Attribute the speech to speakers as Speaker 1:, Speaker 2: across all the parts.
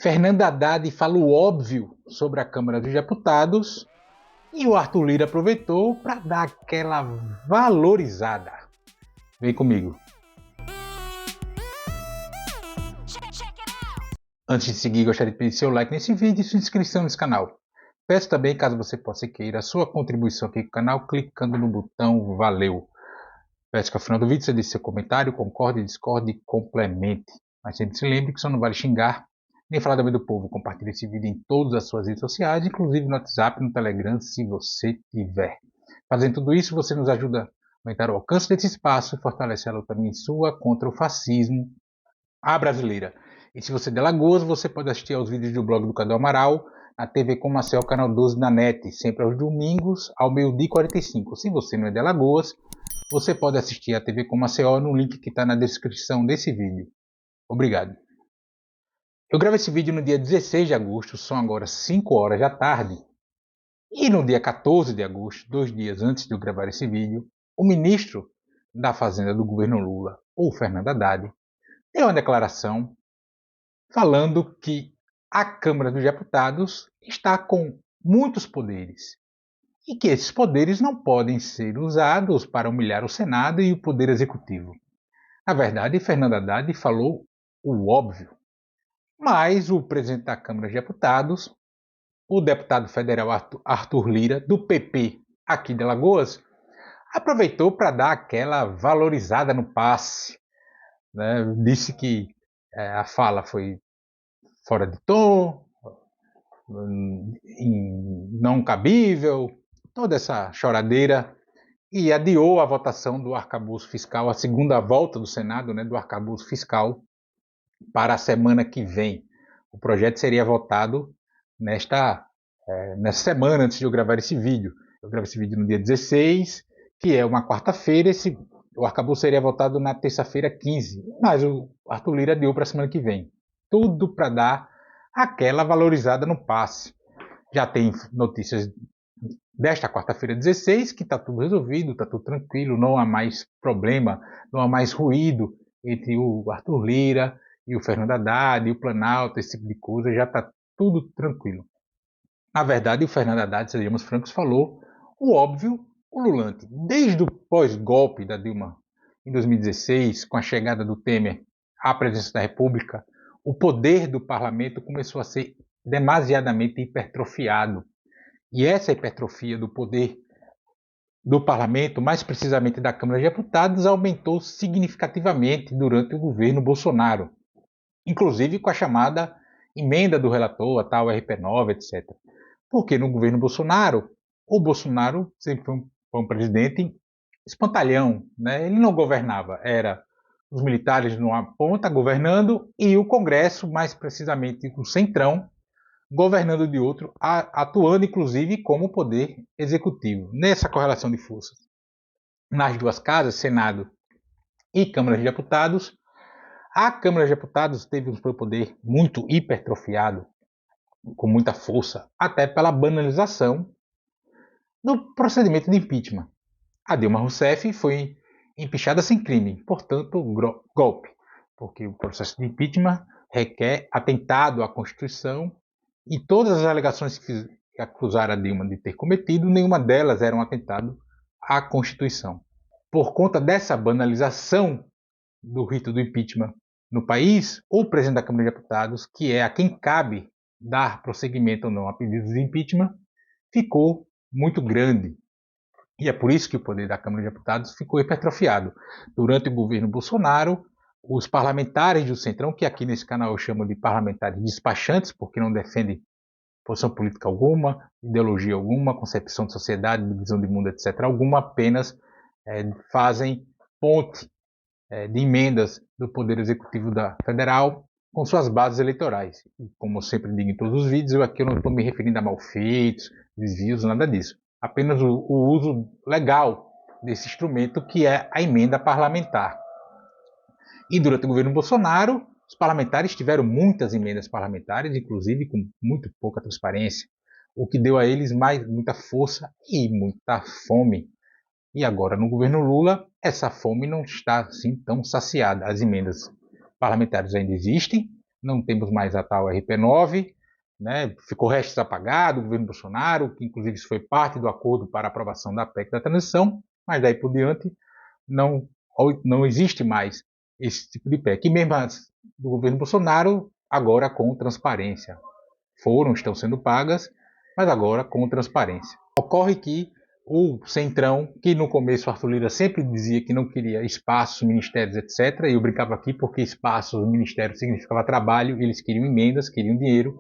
Speaker 1: Fernando Haddad fala o óbvio sobre a Câmara dos Deputados e o Arthur Lira aproveitou para dar aquela valorizada. Vem comigo. Antes de seguir, gostaria de pedir seu like nesse vídeo e sua inscrição nesse canal. Peço também, caso você possa queira, a sua contribuição aqui com o canal, clicando no botão Valeu. Peço que ao final do vídeo você deixe seu comentário, concorde, discorde e complemente. Mas sempre se lembre que só não vale xingar, nem falar da vida do povo. Compartilhe esse vídeo em todas as suas redes sociais, inclusive no WhatsApp e no Telegram, se você tiver. Fazendo tudo isso, você nos ajuda a aumentar o alcance desse espaço e fortalece a luta sua contra o fascismo à brasileira. E se você é de Alagoas, você pode assistir aos vídeos do blog do Cadu Amaral, na TV Com Maceió, canal 12 da NET, sempre aos domingos, ao meio-dia e 45. Se você não é de Alagoas, você pode assistir a TV Com Maceió no link que está na descrição desse vídeo. Obrigado. Eu gravo esse vídeo no dia 16 de agosto, são agora 5 horas da tarde. E no dia 14 de agosto, 2 dias antes de eu gravar esse vídeo, o ministro da Fazenda do governo Lula, o Fernando Haddad, deu uma declaração falando que a Câmara dos Deputados está com muitos poderes e que esses poderes não podem ser usados para humilhar o Senado e o Poder Executivo. Na verdade, Fernando Haddad falou o óbvio, mas o presidente da Câmara dos Deputados, o deputado federal Arthur Lira, do PP aqui de Alagoas, aproveitou para dar aquela valorizada no passe. Né? Disse que a fala foi fora de tom, não cabível, toda essa choradeira, e adiou a votação do arcabouço fiscal, a segunda volta do Senado, né, do arcabouço fiscal, para a semana que vem. O projeto seria votado nessa semana, antes de eu gravar esse vídeo. Eu gravei esse vídeo no dia 16, que é uma quarta-feira, o arcabouço seria votado na terça-feira 15, mas o Arthur Lira adiou para a semana que vem. Tudo para dar aquela valorizada no passe. Já tem notícias desta quarta-feira 16 que está tudo resolvido, está tudo tranquilo, não há mais problema, não há mais ruído entre o Arthur Lira e o Fernando Haddad e o Planalto, esse tipo de coisa, já está tudo tranquilo. Na verdade, o Fernando Haddad, sejamos francos, falou o óbvio, o lulante. Desde o pós-golpe da Dilma em 2016, com a chegada do Temer à presidência da República, o poder do parlamento começou a ser demasiadamente hipertrofiado. E essa hipertrofia do poder do parlamento, mais precisamente da Câmara de Deputados, aumentou significativamente durante o governo Bolsonaro, inclusive com a chamada emenda do relator, a tal RP9, etc. Porque no governo Bolsonaro, o Bolsonaro sempre foi um presidente espantalhão, né? Ele não governava, era os militares numa ponta governando e o Congresso, mais precisamente o Centrão, governando de outro, atuando inclusive como poder executivo. Nessa correlação de forças nas duas casas, Senado e Câmara de Deputados, a Câmara de Deputados teve um poder muito hipertrofiado, com muita força, até pela banalização do procedimento de impeachment. A Dilma Rousseff foi empichada sem crime, portanto, golpe, porque o processo de impeachment requer atentado à Constituição e todas as alegações que acusaram a Dilma de ter cometido, nenhuma delas era um atentado à Constituição. Por conta dessa banalização do rito do impeachment no país, o presidente da Câmara de Deputados, que é a quem cabe dar prosseguimento ou não a pedidos de impeachment, ficou muito grande. E é por isso que o poder da Câmara de Deputados ficou hipertrofiado. Durante o governo Bolsonaro, os parlamentares do Centrão, que aqui nesse canal eu chamo de parlamentares despachantes, porque não defendem posição política alguma, ideologia alguma, concepção de sociedade, visão de mundo, etc., alguma, apenas fazem ponte de emendas do Poder Executivo da Federal com suas bases eleitorais. E, como eu sempre digo em todos os vídeos, aqui eu não estou me referindo a malfeitos, desvios, nada disso. Apenas o uso legal desse instrumento que é a emenda parlamentar. E durante o governo Bolsonaro, os parlamentares tiveram muitas emendas parlamentares, inclusive com muito pouca transparência, o que deu a eles muita força e muita fome. E agora, no governo Lula, essa fome não está assim tão saciada. As emendas parlamentares ainda existem, não temos mais a tal RP9, né? Ficou restos apagado, o governo Bolsonaro, que inclusive isso foi parte do acordo para a aprovação da PEC da transição, mas daí por diante não existe mais esse tipo de PEC. E mesmo as do governo Bolsonaro, agora com transparência. Estão sendo pagas, mas agora com transparência. Ocorre que o Centrão, que no começo o Arthur Lira sempre dizia que não queria espaços, ministérios, etc., e eu brincava aqui porque espaços, ministérios significava trabalho, eles queriam emendas, queriam dinheiro,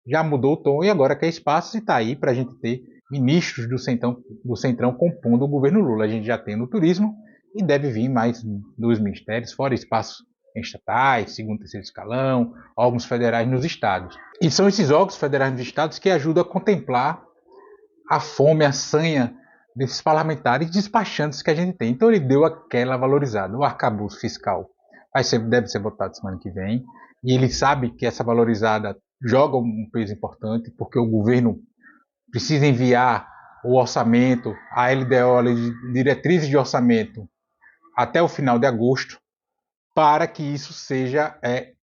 Speaker 1: já mudou o tom e agora quer espaços e está aí para a gente ter ministros do Centrão compondo o governo Lula. A gente já tem no turismo e deve vir mais 2 ministérios, fora espaços estatais, segundo, terceiro escalão, órgãos federais nos estados. E são esses órgãos federais nos estados que ajudam a contemplar a fome, a sanha desses parlamentares despachantes que a gente tem. Então ele deu aquela valorizada. O arcabouço fiscal deve ser votado semana que vem, e ele sabe que essa valorizada joga um peso importante, porque o governo precisa enviar o orçamento, a LDO, a diretrizes de orçamento, até o final de agosto, para que isso seja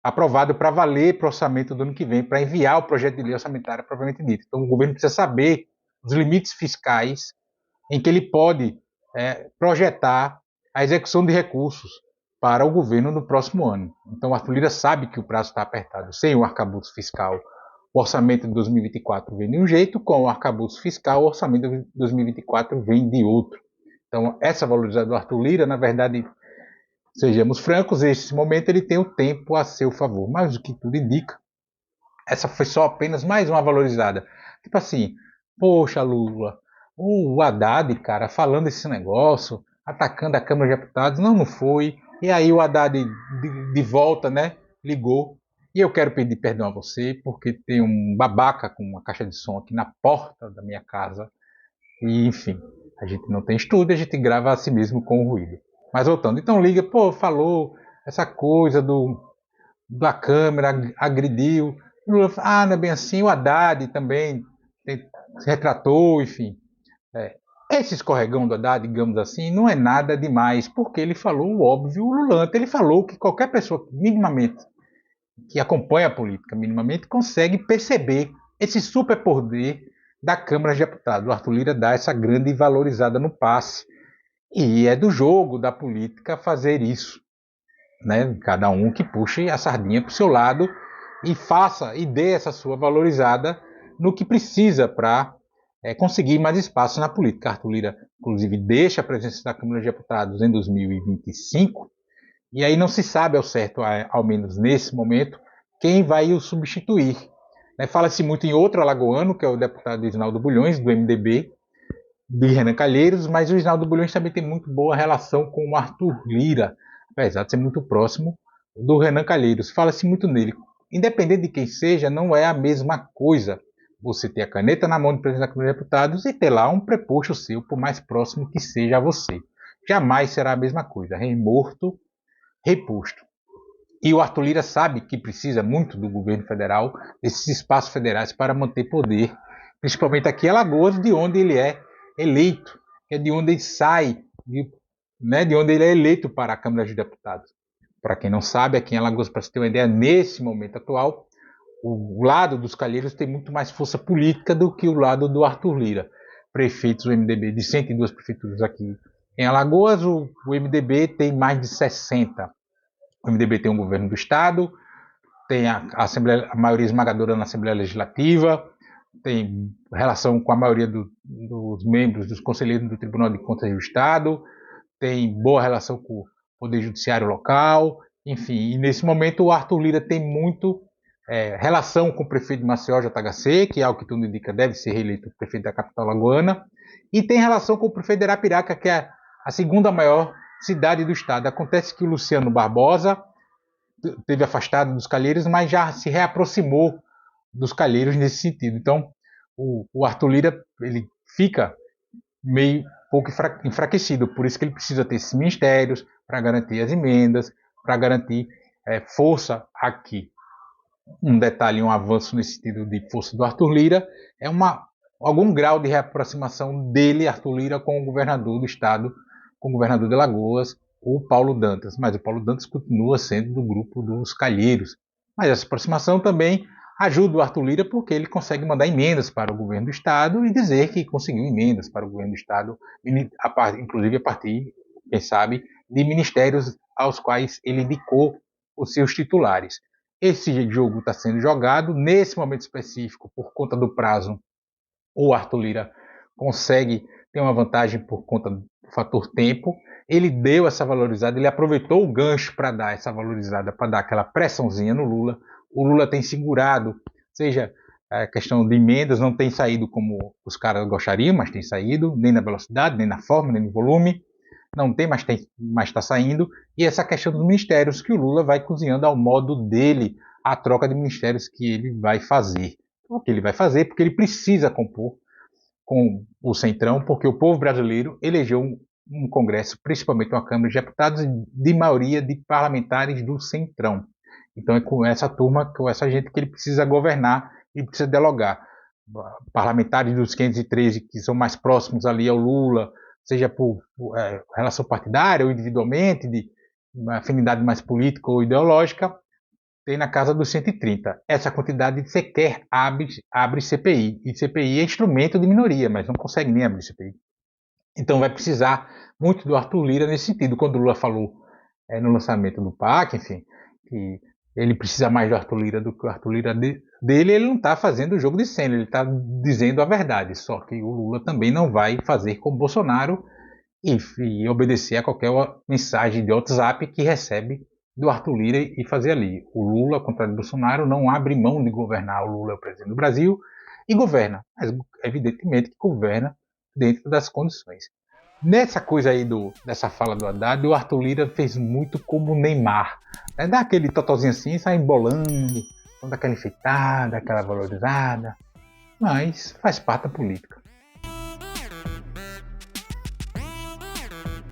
Speaker 1: aprovado para valer para o orçamento do ano que vem, para enviar o projeto de lei orçamentária propriamente dito. Então o governo precisa saber os limites fiscais em que ele pode projetar a execução de recursos para o governo no próximo ano. Então, o Arthur Lira sabe que o prazo está apertado. Sem o arcabouço fiscal, o orçamento de 2024 vem de um jeito, com o arcabouço fiscal, o orçamento de 2024 vem de outro. Então, essa valorização do Arthur Lira, na verdade, sejamos francos, nesse momento ele tem o tempo a seu favor. Mas o que tudo indica, essa foi só apenas mais uma valorizada. Tipo assim, poxa, Lula, o Haddad, cara, falando esse negócio, atacando a Câmara de Deputados, não foi. E aí o Haddad de volta, né, ligou. E eu quero pedir perdão a você, porque tem um babaca com uma caixa de som aqui na porta da minha casa. E, enfim, a gente não tem estúdio, a gente grava a si mesmo com o ruído. Mas voltando, então liga, pô, falou essa coisa da Câmara, agrediu. Lula, não é bem assim, o Haddad também se retratou, enfim. Esse escorregão do Haddad, digamos assim, não é nada demais, porque ele falou o óbvio, o Lulante, ele falou que qualquer pessoa minimamente, que acompanha a política minimamente, consegue perceber esse superpoder da Câmara de Deputados. O Arthur Lira dá essa grande valorizada no passe. E é do jogo da política fazer isso. Né? Cada um que puxe a sardinha para o seu lado e faça e dê essa sua valorizada no que precisa para conseguir mais espaço na política. Arthur Lira, inclusive, deixa a presença da Câmara de Deputados em 2025 e aí não se sabe ao certo, ao menos nesse momento, quem vai o substituir. Fala-se muito em outro alagoano, que é o deputado Isnaldo Bulhões, do MDB, de Renan Calheiros, mas o Isnaldo Bulhões também tem muito boa relação com o Arthur Lira, apesar de ser muito próximo do Renan Calheiros. Fala-se muito nele. Independente de quem seja, não é a mesma coisa você ter a caneta na mão do presidente da Câmara de Deputados e ter lá um preposto seu, por mais próximo que seja a você. Jamais será a mesma coisa. Rei morto, reposto. E o Arthur Lira sabe que precisa muito do governo federal, desses espaços federais, para manter poder, principalmente aqui em Alagoas, de onde ele é eleito, é de onde ele sai, de onde ele é eleito para a Câmara de Deputados. Para quem não sabe, aqui em Alagoas, para se ter uma ideia, nesse momento atual, o lado dos Calheiros tem muito mais força política do que o lado do Arthur Lira. Prefeitos do MDB, de 102 prefeituras aqui em Alagoas, o MDB tem mais de 60. O MDB tem um governo do Estado, tem a maioria esmagadora na Assembleia Legislativa, tem relação com a maioria dos membros, dos conselheiros do Tribunal de Contas do Estado, tem boa relação com o Poder Judiciário local, enfim. E nesse momento o Arthur Lira tem muito relação com o prefeito de Maceió, JHC, que, ao que tudo indica, deve ser reeleito prefeito da capital lagoana, e tem relação com o prefeito de Arapiraca, que é a segunda maior cidade do estado. Acontece que o Luciano Barbosa teve afastado dos Calheiros, mas já se reaproximou dos Calheiros nesse sentido. Então, o Arthur Lira ele fica meio pouco enfraquecido, por isso que ele precisa ter esses ministérios para garantir as emendas, para garantir força aqui. Um detalhe, um avanço nesse sentido de força do Arthur Lira é algum grau de reaproximação dele, Arthur Lira, com o governador do estado, com o governador de Alagoas, o Paulo Dantas. Mas o Paulo Dantas continua sendo do grupo dos Calheiros. Mas essa aproximação também ajuda o Arthur Lira porque ele consegue mandar emendas para o governo do Estado e dizer que conseguiu emendas para o governo do Estado, inclusive a partir, quem sabe, de ministérios aos quais ele indicou os seus titulares. Esse jogo está sendo jogado, nesse momento específico, por conta do prazo, o Arthur Lira consegue ter uma vantagem por conta do fator tempo. Ele deu essa valorizada, ele aproveitou o gancho para dar essa valorizada, para dar aquela pressãozinha no Lula. O Lula tem segurado, seja a questão de emendas, não tem saído como os caras gostariam, mas tem saído, nem na velocidade, nem na forma, nem no volume. Não tem, mas está saindo. E essa questão dos ministérios, que o Lula vai cozinhando ao modo dele a troca de ministérios que ele vai fazer. O que ele vai fazer, porque ele precisa compor com o Centrão, porque o povo brasileiro elegeu um Congresso, principalmente uma Câmara de Deputados, de maioria de parlamentares do Centrão. Então é com essa turma, com essa gente que ele precisa governar e precisa dialogar. Parlamentares dos 513 que são mais próximos ali ao Lula, seja por relação partidária ou individualmente, de uma afinidade mais política ou ideológica, tem na casa dos 130. Essa quantidade sequer abre CPI. E CPI é instrumento de minoria, mas não consegue nem abrir CPI. Então vai precisar muito do Arthur Lira nesse sentido. Quando o Lula falou no lançamento do PAC, enfim, que ele precisa mais do Arthur Lira do que o Arthur Lira dele, ele não está fazendo o jogo de cena, ele está dizendo a verdade. Só que o Lula também não vai fazer como Bolsonaro e obedecer a qualquer mensagem de WhatsApp que recebe do Arthur Lira e fazer ali. O Lula, ao contrário do Bolsonaro, não abre mão de governar. O Lula é o presidente do Brasil e governa, mas evidentemente que governa dentro das condições. Nessa coisa aí dessa fala do Haddad, o Arthur Lira fez muito como o Neymar. Dá aquele totozinho assim, sai embolando, dá aquela enfeitada, aquela valorizada, mas faz parte da política.